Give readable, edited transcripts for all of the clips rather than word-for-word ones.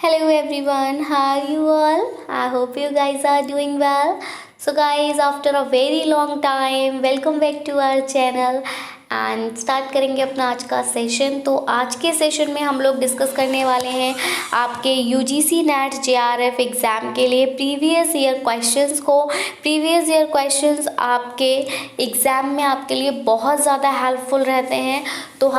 Hello everyone, how are you all? I hope you guys are doing well. So guys, after a very long time, welcome back to our channel and start करेंगे अपना आज का session. तो आज के session में हम लोग डिस्कस करने वाले हैं आपके यूजीसी नेट जेआरएफ एग्ज़ाम के लिए प्रीवियस ईयर क्वेश्चंस को। प्रीवियस ईयर क्वेश्चंस आपके एग्ज़ाम में आपके लिए बहुत ज़्यादा हेल्पफुल रहते हैं। तो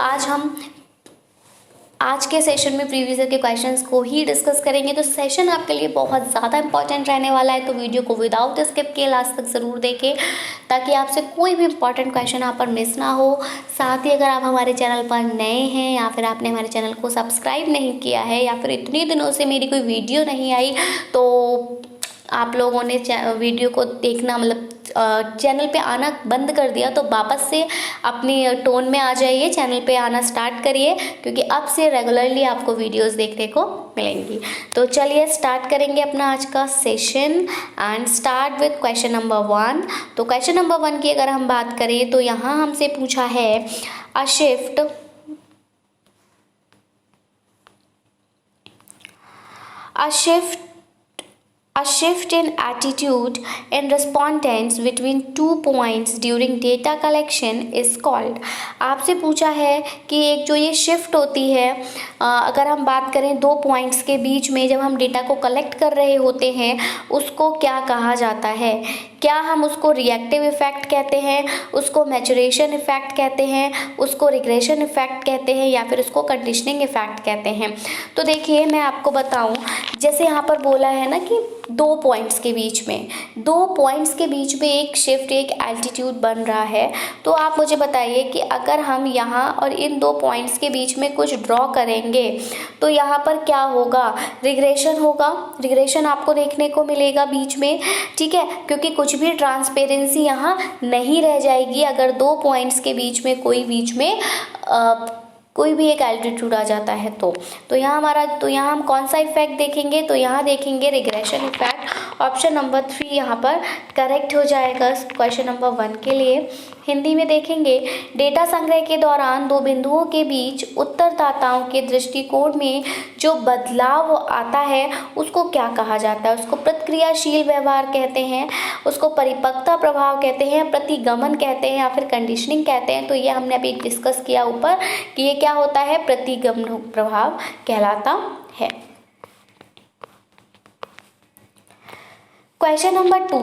आज के सेशन में प्रीवियस ईयर के क्वेश्चंस को ही डिस्कस करेंगे। तो सेशन आपके लिए बहुत ज़्यादा इंपॉर्टेंट रहने वाला है, तो वीडियो को विदाउट स्किप किए लास्ट तक ज़रूर देखें ताकि आपसे कोई भी इंपॉर्टेंट क्वेश्चन आप पर मिस ना हो। साथ ही अगर आप हमारे चैनल पर नए हैं या फिर आपने हमारे चैनल को सब्सक्राइब नहीं किया है या फिर इतने दिनों से मेरी कोई वीडियो नहीं आई, तो आप लोगों ने वीडियो को देखना मतलब चैनल पे आना बंद कर दिया, तो वापस से अपनी टोन में आ जाइए, चैनल पे आना स्टार्ट करिए, क्योंकि अब से रेगुलरली आपको वीडियोस देखने को मिलेंगी। तो चलिए स्टार्ट करेंगे अपना आज का session and start with question number 1। तो क्वेश्चन नंबर 1 की अगर हम बात करें तो यहाँ हमसे पूछा है अ shift in attitude in respondents between 2 points during data collection is called। आपसे पूछा है कि एक जो ये शिफ्ट होती है, अगर हम बात करें 2 पॉइंट्स के बीच में जब हम डेटा को कलेक्ट कर रहे होते हैं, उसको क्या कहा जाता है। क्या हम उसको रिएक्टिव इफेक्ट कहते हैं, उसको मैचुरेशन इफेक्ट कहते हैं, उसको रिग्रेशन इफेक्ट कहते हैं, या फिर उसको कंडीशनिंग इफेक्ट कहते हैं। तो देखिए मैं आपको बताऊं, जैसे यहाँ पर बोला है ना कि 2 पॉइंट्स के बीच में एक शिफ्ट, एक एल्टीट्यूड बन रहा है। तो आप मुझे बताइए कि अगर हम यहाँ और इन 2 पॉइंट्स के बीच में कुछ ड्रॉ करेंगे तो यहाँ पर क्या होगा, रिग्रेशन होगा। रिग्रेशन आपको देखने को मिलेगा बीच में, ठीक है, क्योंकि कुछ भी ट्रांसपेरेंसी यहाँ नहीं रह जाएगी अगर 2 पॉइंट्स के बीच में कोई भी एक एल्टीट्यूड आ जाता है। तो यहाँ हम कौन सा इफेक्ट देखेंगे, तो यहाँ देखेंगे रिग्रेशन इफेक्ट। ऑप्शन नंबर 3 यहाँ पर करेक्ट हो जाएगा क्वेश्चन नंबर 1 के लिए। हिंदी में देखेंगे, डेटा संग्रह के दौरान 2 बिंदुओं के बीच उत्तरदाताओं के दृष्टिकोण में जो बदलाव आता है उसको क्या कहा जाता है। उसको प्रतिक्रियाशील व्यवहार कहते हैं, उसको परिपक्वता प्रभाव कहते हैं, प्रतिगमन कहते हैं, या फिर कंडीशनिंग कहते हैं। तो ये हमने अभी डिस्कस किया ऊपर कि ये क्या होता है, प्रतिगमन प्रभाव कहलाता है। Question number 2,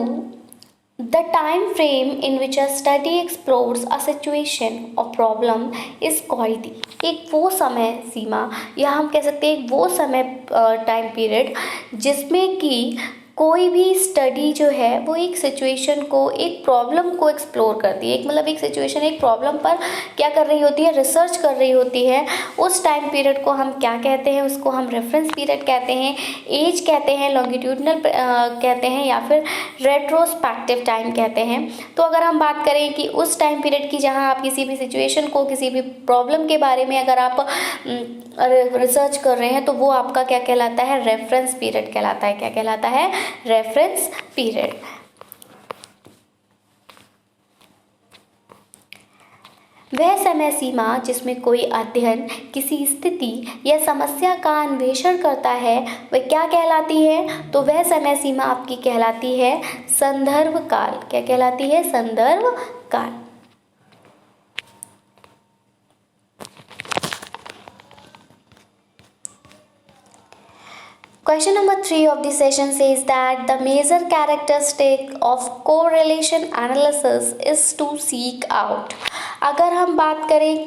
the time frame in which a study explores a situation or problem is called the। एक वो समय सीमा या हम कह सकते हैं वो समय टाइम पीरियड जिसमें कि कोई भी स्टडी जो है वो एक सिचुएशन को, एक प्रॉब्लम को एक्सप्लोर करती है। एक सिचुएशन, एक प्रॉब्लम पर क्या कर रही होती है, रिसर्च कर रही होती है। उस टाइम पीरियड को हम क्या कहते हैं, उसको हम रेफरेंस पीरियड कहते हैं, एज कहते हैं, लॉन्गिट्यूडनल कहते हैं, या फिर रेट्रोस्पेक्टिव टाइम कहते हैं। तो अगर हम बात करें कि उस टाइम पीरियड की जहाँ आप किसी भी सिचुएशन को, किसी भी प्रॉब्लम के बारे में अगर आप रिसर्च कर रहे हैं, तो वो आपका क्या कहलाता है, रेफरेंस पीरियड कहलाता है। क्या कहलाता है, रेफरेंस पीरियड। वह समय सीमा जिसमें कोई अध्ययन किसी स्थिति या समस्या का अन्वेषण करता है वह क्या कहलाती है, तो वह समय सीमा आपकी कहलाती है संदर्भ काल। क्या कहलाती है, संदर्भ काल। Question number 3 of the session says that the major characteristic of correlation analysis is to seek out। अगर हम बात करें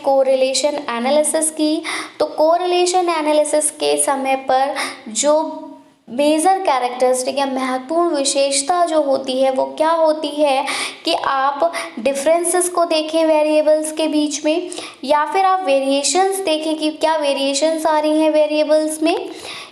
कोरिलेशन एनालिसिस की, तो कोरिलेशन एनालिसिस के समय पर जो मेजर कैरेक्टरिस्टिक या महत्वपूर्ण विशेषता जो होती है वो क्या होती है कि आप डिफरेंसेस को देखें वेरिएबल्स के बीच में, या फिर आप वेरिएशंस देखें कि क्या वेरिएशंस आ रही हैं वेरिएबल्स में,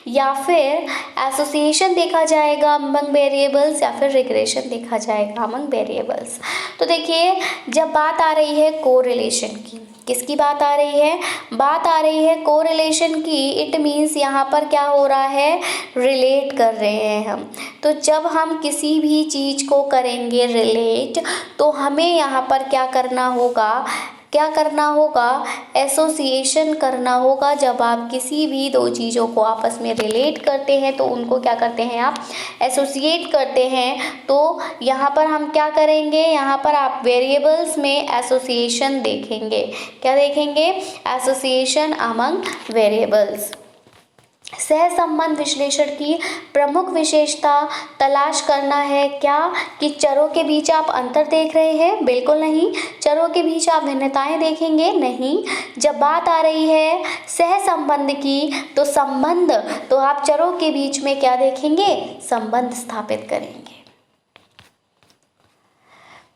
या फिर एसोसिएशन देखा जाएगा अमंग वेरिएबल्स, या फिर रिग्रेशन देखा जाएगा अमंग वेरिएबल्स। तो देखिए जब बात आ रही है कोरिलेशन की, किसकी बात आ रही है, बात आ रही है कोरिलेशन की। इट मीन्स यहाँ पर क्या हो रहा है, रिलेट कर रहे हैं हम। तो जब हम किसी भी चीज़ को करेंगे रिलेट, तो हमें यहाँ पर क्या करना होगा, क्या करना होगा, एसोसिएशन करना होगा। जब आप किसी भी दो चीज़ों को आपस में रिलेट करते हैं तो उनको क्या करते हैं, आप एसोसिएट करते हैं। तो यहाँ पर हम क्या करेंगे, यहाँ पर आप वेरिएबल्स में एसोसिएशन देखेंगे। क्या देखेंगे, एसोसिएशन अमंग वेरिएबल्स। सहसंबंध विश्लेषण की प्रमुख विशेषता तलाश करना है क्या, कि चरों के बीच आप अंतर देख रहे हैं, बिल्कुल नहीं। चरों के बीच आप भिन्नताएं देखेंगे, नहीं। जब बात आ रही है सहसंबंध की तो संबंध, तो आप चरों के बीच में क्या देखेंगे, संबंध स्थापित करेंगे।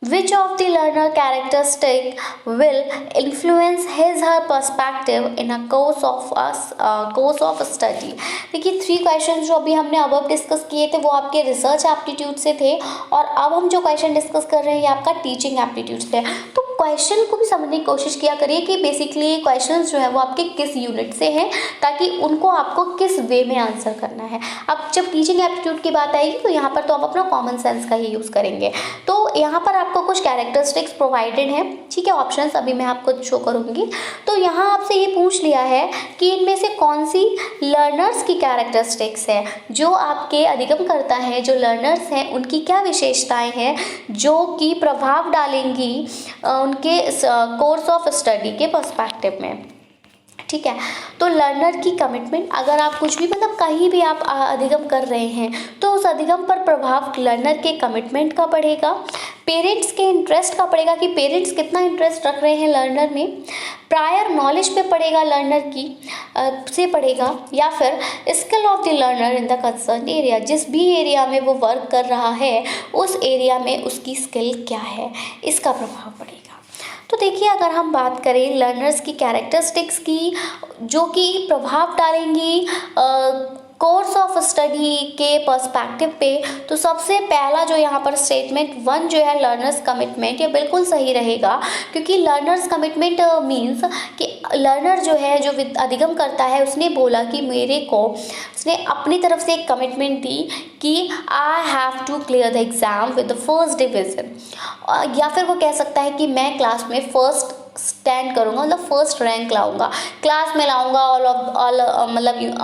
Which of the learner characteristic will influence his her perspective in a course of study? देखिए 3 क्वेश्चन जो अभी हमने अब डिस्कस किए थे वो आपके रिसर्च एप्टीट्यूड से थे, और अब हम जो क्वेश्चन डिस्कस कर रहे हैं ये आपका टीचिंग एप्टीट्यूड से। तो क्वेश्चन को भी समझने की कोशिश किया करिए कि बेसिकली क्वेश्चंस जो है वो आपके किस यूनिट से हैं, ताकि उनको आपको किस वे में आंसर करना है। अब जब टीचिंग एप्टीट्यूड की बात आएगी तो यहाँ पर तो आप अपना कॉमन सेंस का ही यूज़ करेंगे। तो यहाँ पर आपको कुछ कैरेक्टरिस्टिक्स प्रोवाइडेड हैं, ठीक है, ऑप्शंस अभी मैं आपको शो करूँगी। तो यहाँ आपसे ये पूछ लिया है कि इनमें से कौन सी लर्नर्स की कैरेक्टरिस्टिक्स है जो आपके अधिगम करता है, जो लर्नर्स हैं उनकी क्या विशेषताएं हैं जो कि प्रभाव डालेंगी उनके कोर्स ऑफ स्टडी के पर्सपेक्टिव में, ठीक है। तो लर्नर की कमिटमेंट, अगर आप कुछ भी मतलब कहीं भी आप अधिगम कर रहे हैं तो उस अधिगम पर प्रभाव लर्नर के कमिटमेंट का पड़ेगा, पेरेंट्स के इंटरेस्ट का पड़ेगा कि पेरेंट्स कितना इंटरेस्ट रख रहे हैं लर्नर में, प्रायर नॉलेज पे पड़ेगा लर्नर की से पड़ेगा, या फिर skill of the learner in the concern area, जिस भी एरिया में वो वर्क कर रहा है उस एरिया में उसकी स्किल क्या है, इसका प्रभाव पड़ेगा। तो देखिए अगर हम बात करें लर्नर्स की कैरेक्टरिस्टिक्स की जो कि प्रभाव डालेंगी कोर्स ऑफ स्टडी के पर्सपेक्टिव पे, तो सबसे पहला जो यहाँ पर स्टेटमेंट 1 जो है लर्नर्स कमिटमेंट, ये बिल्कुल सही रहेगा, क्योंकि लर्नर्स कमिटमेंट मीन्स कि लर्नर जो है जो अधिगम करता है उसने बोला कि उसने अपनी तरफ से एक कमिटमेंट दी कि I have to clear the exam with the first division, या फिर वो कह सकता है कि मैं क्लास में फर्स्ट स्टैंड करूँगा, मतलब फर्स्ट रैंक लाऊंगा, क्लास में लाऊंगा, मतलब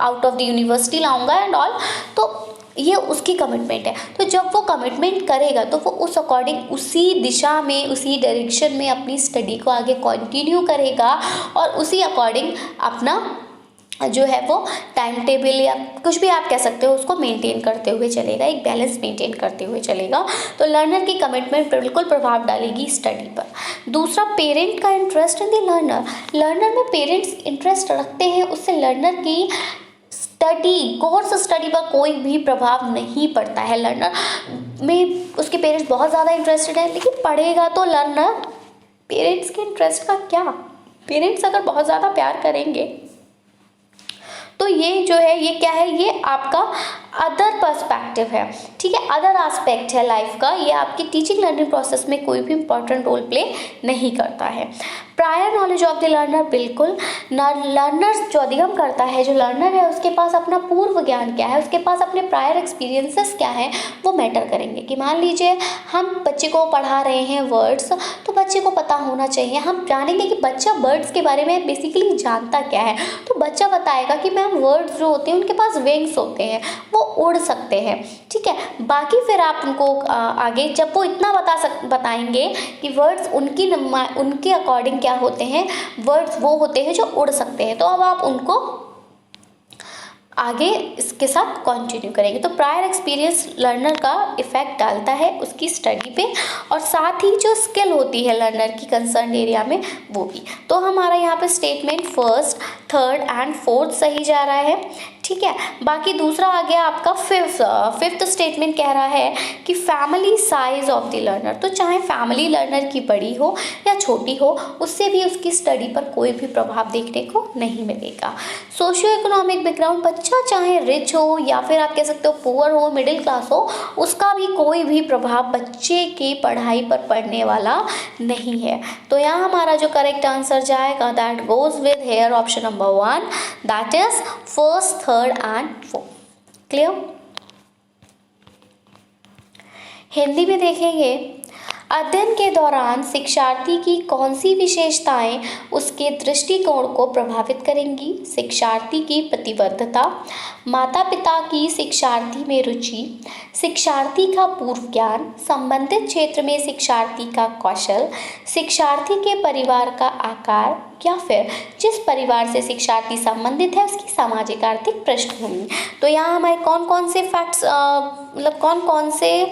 आउट ऑफ द यूनिवर्सिटी लाऊंगा एंड ऑल। तो ये उसकी कमिटमेंट है। तो जब वो कमिटमेंट करेगा तो वो उस अकॉर्डिंग उसी दिशा में, उसी डायरेक्शन में अपनी स्टडी को आगे कंटिन्यू करेगा और उसी अकॉर्डिंग अपना जो है वो टाइम टेबल या कुछ भी आप कह सकते हो उसको मेंटेन करते हुए चलेगा, एक बैलेंस मेंटेन करते हुए चलेगा। तो लर्नर की कमिटमेंट बिल्कुल प्रभाव डालेगी स्टडी पर। दूसरा, पेरेंट का इंटरेस्ट इन द लर्नर में पेरेंट्स इंटरेस्ट रखते हैं, उससे लर्नर की कोर्स स्टडी पर कोई भी प्रभाव नहीं पड़ता है। लर्नर में उसके पेरेंट्स बहुत ज़्यादा इंटरेस्टेड है, लेकिन पढ़ेगा तो लर्नर, पेरेंट्स के इंटरेस्ट का क्या, पेरेंट्स अगर बहुत ज़्यादा प्यार करेंगे तो ये जो है ये क्या है, ये आपका अदर पर्सपेक्टिव है, ठीक है, अदर एस्पेक्ट है लाइफ का, ये आपकी टीचिंग लर्निंग प्रोसेस में कोई भी इंपॉर्टेंट रोल प्ले नहीं करता है। Prior knowledge of the learner, बिल्कुल लर्नर जो अधिगम करता है, जो लर्नर है उसके पास अपना पूर्व ज्ञान क्या है, उसके पास अपने प्रायर एक्सपीरियंसेस क्या है, वो मैटर करेंगे। कि मान लीजिए हम बच्चे को पढ़ा रहे हैं वर्ड्स, तो बच्चे को पता होना चाहिए, हम जानेंगे कि बच्चा वर्ड्स के बारे में बेसिकली जानता क्या है, तो बच्चा बताएगा कि मैम वर्ड्स जो होते हैं उनके पास विंग्स होते हैं, वो उड़ सकते हैं, ठीक है। बाकी फिर आप उनको आगे जब वो इतना बताएंगे कि वर्ड्स उनके अकॉर्डिंग क्या होते हैं, वर्ड्स वो होते हैं जो उड़ सकते हैं, तो अब आप उनको आगे इसके साथ कंटिन्यू करेंगे। तो प्रायर एक्सपीरियंस लर्नर का इफेक्ट डालता है उसकी स्टडी पे, और साथ ही जो स्किल होती है लर्नर की कंसर्न एरिया में वो भी। तो हमारा यहाँ पे statement 1st, 3rd and 4th सही जा रहा है, ठीक है। बाकी दूसरा आ गया आपका 5th स्टेटमेंट कह रहा है कि family size of the learner, तो चाहे फैमिली लर्नर की बड़ी हो या छोटी हो, उससे भी उसकी स्टडी पर कोई भी प्रभाव देखने को नहीं मिलेगा। सोशियो इकोनॉमिक बैकग्राउंड, बच्चा चाहे रिच हो या फिर आप कह सकते हो पुअर हो, मिडिल क्लास हो, उसका भी कोई भी प्रभाव बच्चे की पढ़ाई पर पड़ने वाला नहीं है। तो यहाँ हमारा जो करेक्ट आंसर जाएगा that goes with hair option number 1, that is 1st, 3rd and 4th। Clear. Hindi में देखेंगे, अध्ययन के दौरान शिक्षार्थी की कौन सी विशेषताएं उसके दृष्टिकोण को प्रभावित करेंगी? शिक्षार्थी की प्रतिबद्धता, माता पिता की शिक्षार्थी में रुचि, शिक्षार्थी का पूर्व ज्ञान, संबंधित क्षेत्र में शिक्षार्थी का कौशल, शिक्षार्थी के परिवार का आकार, या फिर जिस परिवार से शिक्षार्थी संबंधित है उसकी सामाजिक आर्थिक पृष्ठभूमि। तो यहाँ हमारे कौन कौन से फैक्ट्स मतलब कौन कौन से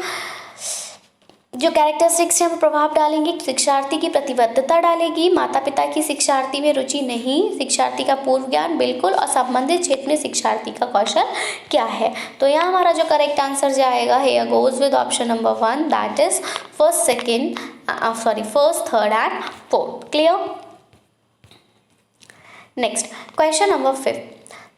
जो कैरेक्टरिस्टिक्स हैं वो प्रभाव डालेंगे? शिक्षार्थी की प्रतिबद्धता डालेगी, माता पिता की शिक्षार्थी में रुचि नहीं, शिक्षार्थी का पूर्व ज्ञान बिल्कुल, और संबंधित क्षेत्र में शिक्षार्थी का कौशल क्या है। तो यहाँ हमारा जो करेक्ट आंसर जाएगा here goes with option number 1, that is first, third and fourth. Clear? Next question number 5,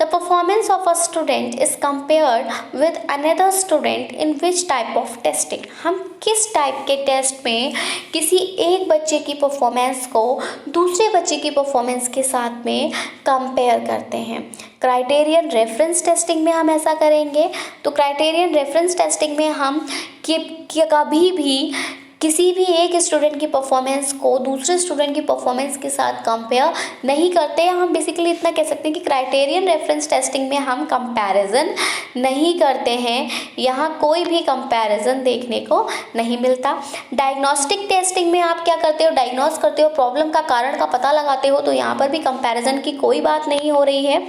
the performance of a student is compared with another student in which type of testing? हम किस type के test में किसी एक बच्चे की performance को दूसरे बच्चे की परफॉर्मेंस के साथ में कंपेयर करते हैं? क्राइटेरियन रेफरेंस टेस्टिंग में हम ऐसा करेंगे। तो क्राइटेरियन रेफरेंस टेस्टिंग में हम कभी भी किसी भी एक स्टूडेंट की परफॉर्मेंस को दूसरे स्टूडेंट की परफॉर्मेंस के साथ कंपेयर नहीं करते हैं। हम बेसिकली इतना कह सकते हैं कि क्राइटेरियन रेफरेंस टेस्टिंग में हम कंपैरिजन नहीं करते हैं, यहाँ कोई भी कंपैरिजन देखने को नहीं मिलता। डायग्नोस्टिक टेस्टिंग में आप क्या करते हो? डायग्नोस करते हो, प्रॉब्लम का कारण का पता लगाते हो, तो यहाँ पर भी कंपैरिजन की कोई बात नहीं हो रही है।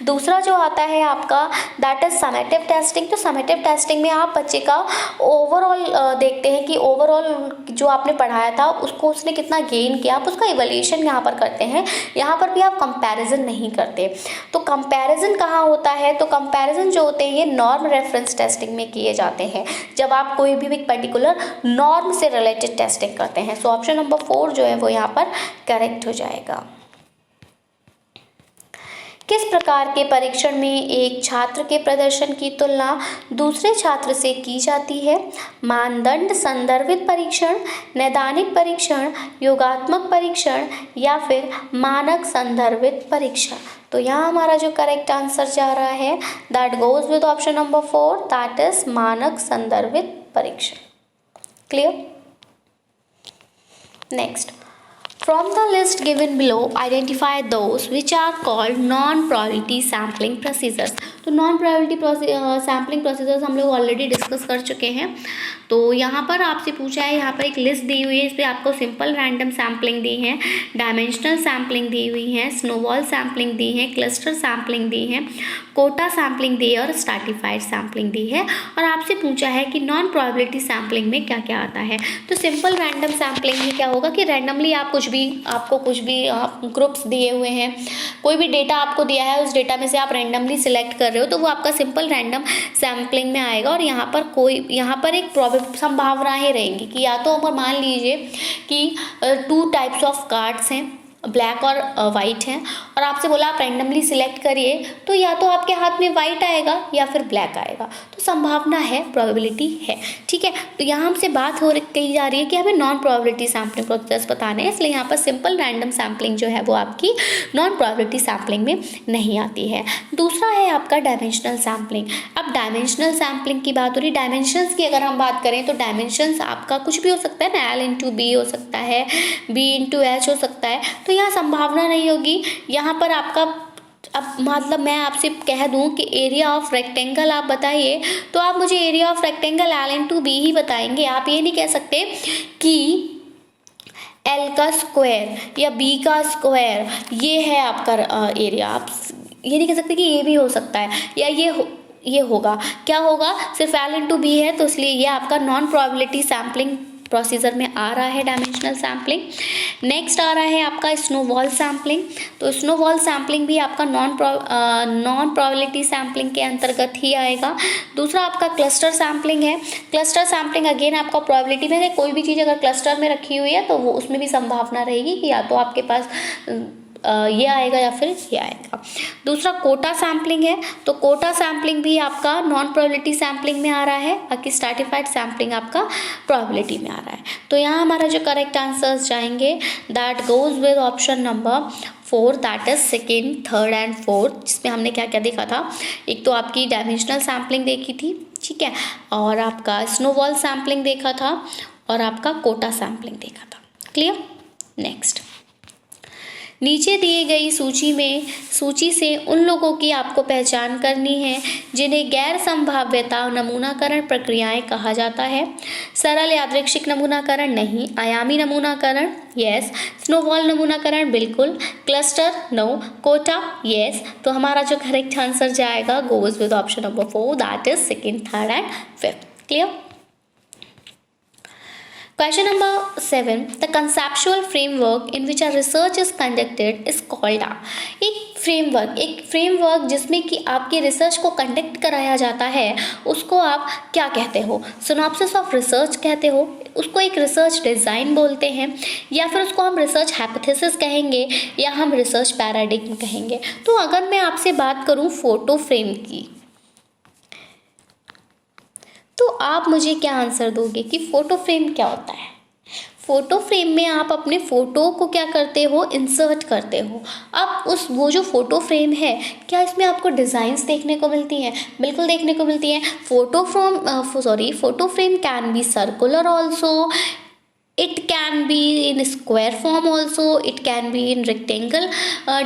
दूसरा जो आता है आपका दैट इज समेटिव टेस्टिंग। तो समेटिव टेस्टिंग में आप बच्चे का ओवरऑल देखते हैं कि ओवरऑल जो आपने पढ़ाया था उसको उसने कितना गेन किया, आप उसका इवैल्यूएशन यहाँ पर करते हैं। यहाँ पर भी आप कंपैरिजन नहीं करते। तो कंपैरिजन कहाँ होता है? तो कंपैरिजन जो होते हैं ये नॉर्म रेफरेंस टेस्टिंग में किए जाते हैं, जब आप कोई भी एक पर्टिकुलर नॉर्म से रिलेटेड टेस्टिंग करते हैं। सो ऑप्शन नंबर 4 जो है वो यहाँ पर करेक्ट हो जाएगा। किस प्रकार के परीक्षण में एक छात्र के प्रदर्शन की तुलना दूसरे छात्र से की जाती है? मानदंड संदर्भित परीक्षण, नैदानिक परीक्षण, योगात्मक परीक्षण, या फिर मानक संदर्भित परीक्षण? तो यहाँ हमारा जो करेक्ट आंसर जा रहा है that goes with option number 4, that is मानक संदर्भित परीक्षण। Clear? Next, from the list given below, identify those which are called non-probability sampling procedures. तो नॉन प्रोबेबिलिटी सैम्पलिंग प्रोसीजर्स हम लोग ऑलरेडी डिस्कस कर चुके हैं। तो यहाँ पर आपसे पूछा है, यहाँ पर एक लिस्ट दी हुई है, इस पर आपको सिंपल रैंडम सैम्पलिंग दी है, डायमेंशनल सैम्पलिंग दी हुई है, स्नोबॉल सैम्पलिंग दी है, क्लस्टर सैम्पलिंग दी है, कोटा सैम्पलिंग दी है और स्ट्रैटिफाइड सैम्पलिंग दी है। और आपसे पूछा है कि नॉन प्रोबेबिलिटी सैम्पलिंग में क्या क्या आता है। तो सिंपल रैंडम सैम्पलिंग में क्या होगा कि रैंडमली आपको कुछ भी ग्रुप्स दिए हुए हैं, कोई भी डेटा आपको दिया है, उस डेटा में से आप रैंडमली सिलेक्ट कर रहे हो, तो वो आपका सिंपल रैंडम सैम्पलिंग में आएगा। और यहाँ पर एक संभावनाएं रहेंगी कि या तो अगर मान लीजिए कि 2 टाइप्स ऑफ कार्ड्स हैं, ब्लैक और वाइट हैं, और आपसे बोला आप रैंडमली सिलेक्ट करिए, तो या तो आपके हाथ में वाइट आएगा या फिर ब्लैक आएगा। तो संभावना है, प्रोबेबिलिटी है। ठीक है, तो यहाँ हमसे बात कही जा रही है कि हमें नॉन प्रोबेबिलिटी सैम्पलिंग प्रोसेस बताने हैं, इसलिए यहाँ पर सिंपल रैंडम सैम्पलिंग जो है वो आपकी नॉन प्रोबेबिलिटी सैम्पलिंग में नहीं आती है। दूसरा है आपका डायमेंशनल सैम्पलिंग। अब डायमेंशनल सैम्पलिंग की बात हो रही, डायमेंशंस की अगर हम बात करें तो डायमेंशंस आपका कुछ भी हो सकता है ना, L/B हो सकता है, B/H हो सकता है। तो यहाँ संभावना नहीं होगी। यहाँ पर आपका अब मतलब मैं आपसे कह दूं कि एरिया ऑफ रेक्टेंगल आप बताइए, तो आप मुझे एरिया ऑफ रेक्टेंगल L/B ही बताएंगे। आप ये नहीं कह सकते कि L का स्क्वायर या B का स्क्वायर ये है आपका एरिया। आप ये नहीं कह सकते कि ये भी हो सकता है या ये होगा। क्या होगा? सिर्फ L/B है, तो इसलिए ये आपका नॉन प्रोबेबिलिटी सैम्पलिंग प्रोसीजर में आ रहा है डायमेंशनल सैम्पलिंग। नेक्स्ट आ रहा है आपका स्नोबॉल सैम्पलिंग। तो स्नोबॉल सैम्पलिंग भी आपका नॉन प्रोबेबिलिटी सैम्पलिंग के अंतर्गत ही आएगा। दूसरा आपका क्लस्टर सैम्पलिंग है। क्लस्टर सैम्पलिंग अगेन आपका प्रोबेबिलिटी में है, कोई भी चीज़ अगर क्लस्टर में रखी हुई है तो वो उसमें भी संभावना रहेगी कि या तो आपके पास ये आएगा या फिर ये आएगा। दूसरा कोटा सैम्पलिंग है। तो कोटा सैम्पलिंग भी आपका नॉन प्रोबेबिलिटी सैम्पलिंग में आ रहा है, बाकी स्ट्रैटिफाइड सैम्पलिंग आपका प्रोबेबिलिटी में आ रहा है। तो यहाँ हमारा जो करेक्ट आंसर्स जाएंगे that goes with option number 4, that is second, third and fourth, जिसमें हमने क्या क्या देखा था। एक तो आपकी डायमेंशनल सैम्पलिंग देखी थी, ठीक है, और आपका स्नोबॉल सैम्पलिंग देखा था, और आपका कोटा सैम्पलिंग देखा था। क्लियर? नेक्स्ट, नीचे दिए गई सूची से उन लोगों की आपको पहचान करनी है जिन्हें गैर संभाव्यता नमूनाकरण प्रक्रियाएं कहा जाता है। सरल यादृच्छिक नमूनाकरण नहीं, आयामी नमूनाकरण यस, स्नोबॉल नमूनाकरण बिल्कुल, क्लस्टर नो, कोटा यस। तो हमारा जो करेक्ट आंसर जाएगा goes with option number 4, that is second, third and fifth. Clear? Question number 7. The conceptual framework in which a research is conducted is called a। एक framework जिसमें कि आपकी research को conduct कराया जाता है उसको आप क्या कहते हो? सिनॉप्सिस ऑफ रिसर्च कहते हो, उसको एक रिसर्च डिज़ाइन बोलते हैं, या फिर उसको हम रिसर्च हाइपोथेसिस कहेंगे, या हम रिसर्च पैराडिग्म कहेंगे। तो अगर मैं आपसे बात करूँ फोटो फ्रेम की, तो आप मुझे क्या आंसर दोगे कि फोटो फ्रेम क्या होता है? फोटो फ्रेम में आप अपने फोटो को क्या करते हो? इंसर्ट करते हो। अब वो जो फोटो फ्रेम है, क्या इसमें आपको डिज़ाइंस देखने को मिलती हैं? बिल्कुल देखने को मिलती हैं। Photo frame can be circular also, it can be in square form also, it can be in rectangle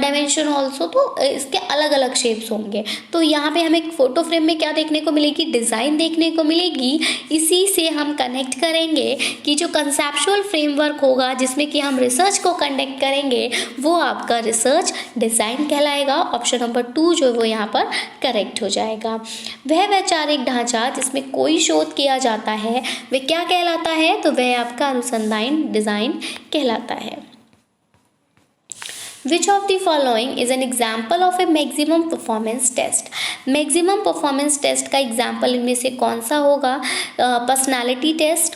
dimension also। तो इसके अलग अलग शेप्स होंगे। तो यहाँ पे हमें फोटो फ्रेम में क्या देखने को मिलेगी? डिज़ाइन देखने को मिलेगी। इसी से हम कनेक्ट करेंगे कि जो कंसेप्चुअल फ्रेमवर्क होगा जिसमें कि हम रिसर्च को कंडक्ट करेंगे वो आपका रिसर्च डिज़ाइन कहलाएगा। ऑप्शन नंबर 2 जो वो यहाँ पर करेक्ट हो जाएगा। वह वैचारिक ढांचा जिसमें कोई शोध किया जाता है वह क्या कहलाता है? तो वह आपका डिज़ाइन कहलाता है। Which of the following is an example of a maximum performance test? Maximum performance test का एग्जाम्पल इनमें से कौन सा होगा? Personality test,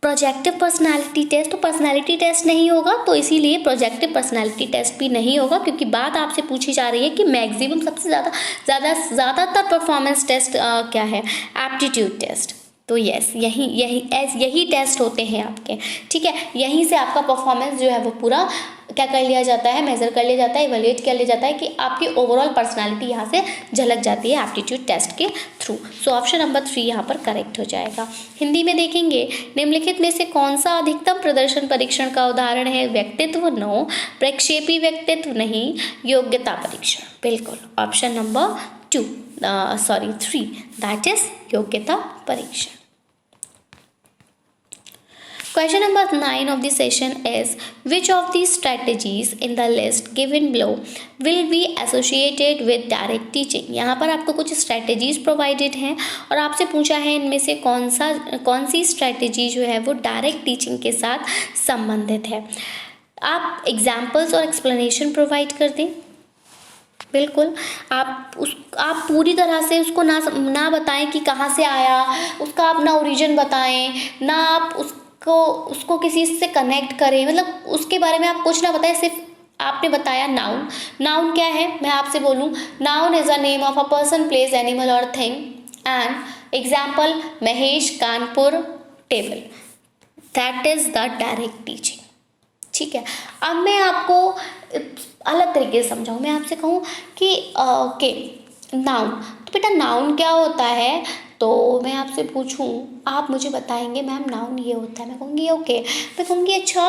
projective personality test. तो पर्सनालिटी टेस्ट नहीं होगा, तो इसीलिए प्रोजेक्टिव पर्सनालिटी टेस्ट भी नहीं होगा, क्योंकि बात आपसे पूछी जा रही है कि मैक्सिमम सबसे ज़्यादातर परफॉर्मेंस टेस्ट क्या है? Aptitude test. तो यस, यही टेस्ट होते हैं आपके। ठीक है, यहीं से आपका परफॉर्मेंस जो है वो पूरा क्या कर लिया जाता है? मेज़र कर लिया जाता है, इवैल्यूएट कर लिया जाता है कि आपकी ओवरऑल पर्सनालिटी यहाँ से झलक जाती है एप्टीट्यूड टेस्ट के थ्रू। सो ऑप्शन नंबर 3 यहाँ पर करेक्ट हो जाएगा। हिंदी में देखेंगे, निम्नलिखित में से कौन सा अधिकतम प्रदर्शन परीक्षण का उदाहरण है? व्यक्तित्व नो, प्रक्षेपी व्यक्तित्व नहीं, योग्यता परीक्षण बिल्कुल। ऑप्शन नंबर 3 दैट इज योग्यता परीक्षण। Question number 9 of the session is which of these strategies in the list given below will be associated with direct teaching? यहाँ पर आपको कुछ strategies provided हैं और आपसे पूछा है इनमें से कौन सी strategy जो है वो direct teaching के साथ संबंधित है। आप examples और explanation provide कर दें। बिल्कुल, आप पूरी तरह से उसको ना बताएं कि कहाँ से आया, उसका आप ना ओरिजिन बताएं, ना आप उसको किसी से कनेक्ट करें, मतलब उसके बारे में आप कुछ ना बताएं, सिर्फ आपने बताया नाउन क्या है? मैं आपसे बोलूं noun is a name of a person, place, animal और thing. And example Mahesh Kanpur table, that is the direct teaching. ठीक है, अब मैं आपको अलग तरीके से समझाऊँ। मैं आपसे कहूँ कि नाउन, तो बेटा नाउन क्या होता है? तो मैं आपसे पूछूं, आप मुझे बताएंगे मैम नाउन ये होता है। मैं कहूँगी ओके, मैं कहूँगी अच्छा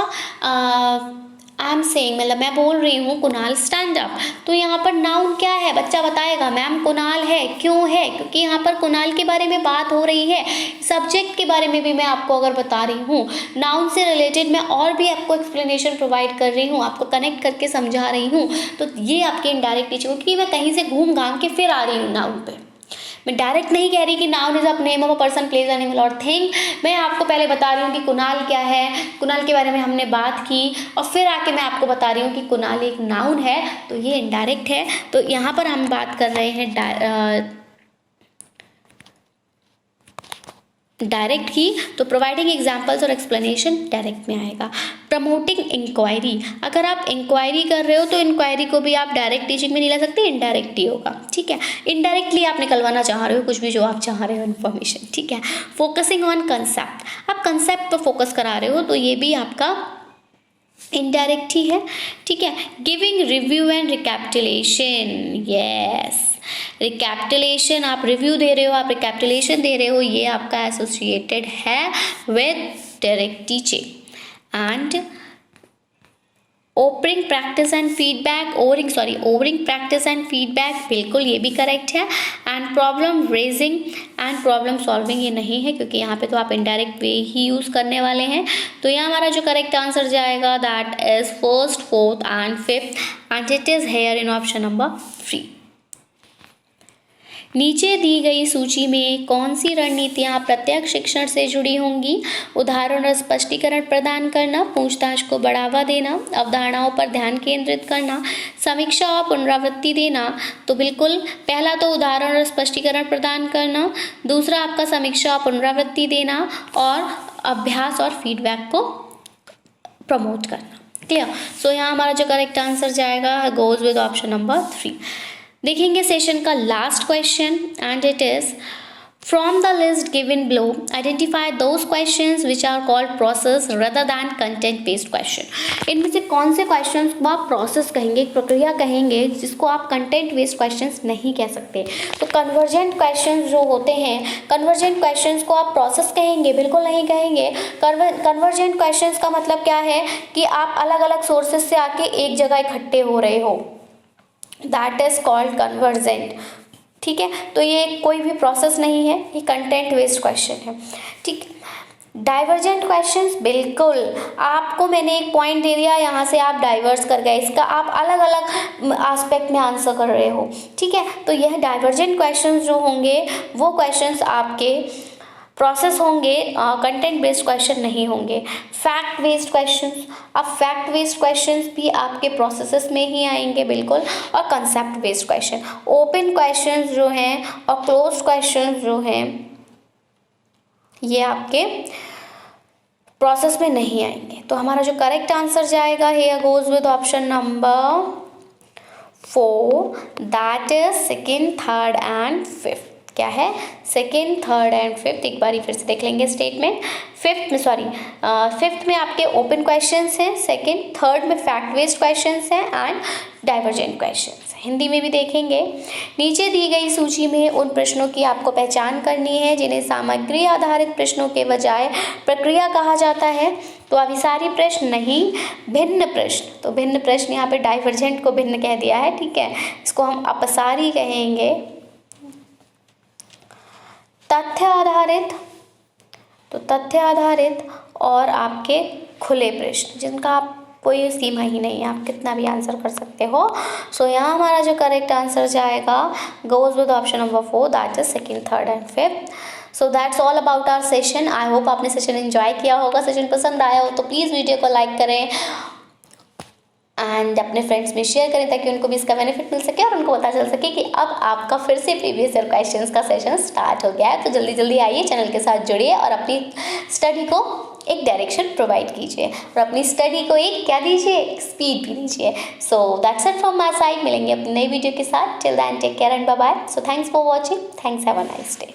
आई एम सेइंग, मतलब मैं बोल रही हूँ कुणाल स्टैंड अप। तो यहाँ पर नाउन क्या है? बच्चा बताएगा मैम कुणाल है। क्यों है? क्योंकि यहाँ पर कुणाल के बारे में बात हो रही है। सब्जेक्ट के बारे में भी मैं आपको अगर बता रही हूँ, नाउन से रिलेटेड मैं और भी आपको एक्सप्लेनेशन प्रोवाइड कर रही हूँ, आपको कनेक्ट करके समझा रही हूँ। तो ये आपकी इनडायरेक्ट टीचिंग, क्योंकि मैं कहीं से घूम घाम के फिर आ रही हूँ नाउन पे। मैं डायरेक्ट नहीं कह रही कि noun is a name of a person, place, animal और थिंग। मैं आपको पहले बता रही हूँ कि कुणाल क्या है, कुणाल के बारे में हमने बात की, और फिर आके मैं आपको बता रही हूँ कि कुणाल एक नाउन है। तो ये इनडायरेक्ट है। तो यहाँ पर हम बात कर रहे हैं डायरेक्ट की, तो प्रोवाइडिंग एग्जाम्पल्स और एक्सप्लेनेशन डायरेक्ट में आएगा। प्रमोटिंग इंक्वायरी, अगर आप इंक्वायरी कर रहे हो तो इंक्वायरी को भी आप डायरेक्ट टीचिंग में नहीं ला सकते, इनडायरेक्ट ही होगा। ठीक है, इनडायरेक्टली आप निकलवाना चाह रहे हो कुछ भी जो आप चाह रहे हो इन्फॉर्मेशन। ठीक है, फोकसिंग ऑन कंसेप्ट, आप कंसेप्ट पर फोकस करा रहे हो तो ये भी आपका इनडायरेक्ट ही है। ठीक है, giving review and recapitulation, yes, recapitulation, आप रिव्यू दे रहे हो, आप रिकैपिटुलेशन दे रहे हो, ये आपका एसोसिएटेड है with direct teaching. And ovarian practice and feedback, ovarian practice and feedback, बिल्कुल ये भी करेक्ट है। And problem raising and problem solving ये नहीं है, क्योंकि यहाँ पे तो आप इनडायरेक्ट वे ही यूज़ करने वाले हैं। तो यहाँ हमारा जो करेक्ट आंसर जाएगा that is first, fourth and fifth, and it is here in option number 3। नीचे दी गई सूची में कौन सी रणनीतियाँ प्रत्यक्ष शिक्षण से जुड़ी होंगी? उदाहरण और स्पष्टीकरण प्रदान करना, पूछताछ को बढ़ावा देना, अवधारणाओं पर ध्यान केंद्रित करना, समीक्षा और पुनरावृत्ति देना। तो बिल्कुल पहला तो उदाहरण और स्पष्टीकरण प्रदान करना, दूसरा आपका समीक्षा और पुनरावृत्ति देना, और अभ्यास और फीडबैक को प्रमोट करना। क्लियर? सो यहाँ हमारा जो करेक्ट आंसर जाएगा गोज विद ऑप्शन नंबर 3। देखेंगे सेशन का last question, and it is from the list given below identify those questions which are called process rather than content based question. इनमें से कौन से क्वेश्चंस को आप प्रोसेस कहेंगे, प्रक्रिया कहेंगे, जिसको आप कंटेंट बेस्ड क्वेश्चंस नहीं कह सकते? तो कन्वर्जेंट क्वेश्चंस जो होते हैं, कन्वर्जेंट क्वेश्चंस को आप प्रोसेस कहेंगे? बिल्कुल नहीं कहेंगे। कन्वर्जेंट क्वेश्चंस का मतलब क्या है कि आप अलग अलग सोर्सेज से आके एक जगह इकट्ठे हो रहे हो, दैट इज कॉल्ड कन्वर्जेंट। ठीक है, तो ये कोई भी प्रोसेस नहीं है, ये कंटेंट बेस्ड क्वेश्चन है। ठीक, डाइवर्जेंट क्वेश्चंस, बिल्कुल आपको मैंने एक पॉइंट दे दिया, यहाँ से आप डाइवर्स कर गए, इसका आप अलग अलग एस्पेक्ट में आंसर कर रहे हो। ठीक है, तो यह डाइवर्जेंट क्वेश्चंस जो होंगे वो क्वेश्चंस आपके प्रोसेस होंगे, कंटेंट बेस्ड क्वेश्चन नहीं होंगे। फैक्ट बेस्ड क्वेश्चंस, अब फैक्ट बेस्ड क्वेश्चंस भी आपके प्रोसेसेस में ही आएंगे बिल्कुल, और concept based question. Open questions जो हैं और क्लोज्ड क्वेश्चंस जो हैं ये आपके प्रोसेस में नहीं आएंगे। तो हमारा जो करेक्ट आंसर जाएगा here goes with option number 4, that is second, third and fifth. क्या है? Second, third and fifth. एक बार फिर से देख लेंगे स्टेटमेंट। फिफ्थ में आपके ओपन क्वेश्चंस हैं, सेकेंड, थर्ड में फैक्ट बेस्ड क्वेश्चंस हैं, एंड डाइवर्जेंट क्वेश्चंस। हिंदी में भी देखेंगे। नीचे दी गई सूची में उन प्रश्नों की आपको पहचान करनी है जिन्हें सामग्री आधारित प्रश्नों के बजाय प्रक्रिया कहा जाता है। तो अभिसारी प्रश्न नहीं, भिन्न प्रश्न। तो भिन्न प्रश्न, यहाँ पे डाइवर्जेंट को भिन्न कह दिया है। ठीक है, इसको हम अपसारी कहेंगे। तथ्य आधारित, तो तथ्य आधारित और आपके खुले प्रश्न जिनका आप कोई सीमा ही नहीं है, आप कितना भी आंसर कर सकते हो। सो यहाँ हमारा जो करेक्ट आंसर जाएगा goes with option number 4, that is second, third and fifth. So that's all about our session. I hope आपने सेशन एंजॉय किया होगा। सेशन पसंद आया हो तो प्लीज़ वीडियो को लाइक करें एंड अपने फ्रेंड्स में शेयर करें, ताकि उनको भी इसका बेनिफिट मिल सके और उनको पता चल सके कि अब आपका फिर से प्रीवियस ईयर क्वेश्चंस का सेशन स्टार्ट हो गया है। तो जल्दी जल्दी आइए, चैनल के साथ जुड़िए और अपनी स्टडी को एक डायरेक्शन प्रोवाइड कीजिए और अपनी स्टडी को एक क्या दीजिए, स्पीड भी दीजिए। So that's it from my side. मिलेंगे अपनी नई वीडियो के साथ। Till then take care and bye bye. So thanks for watching. Thanks, have a nice day.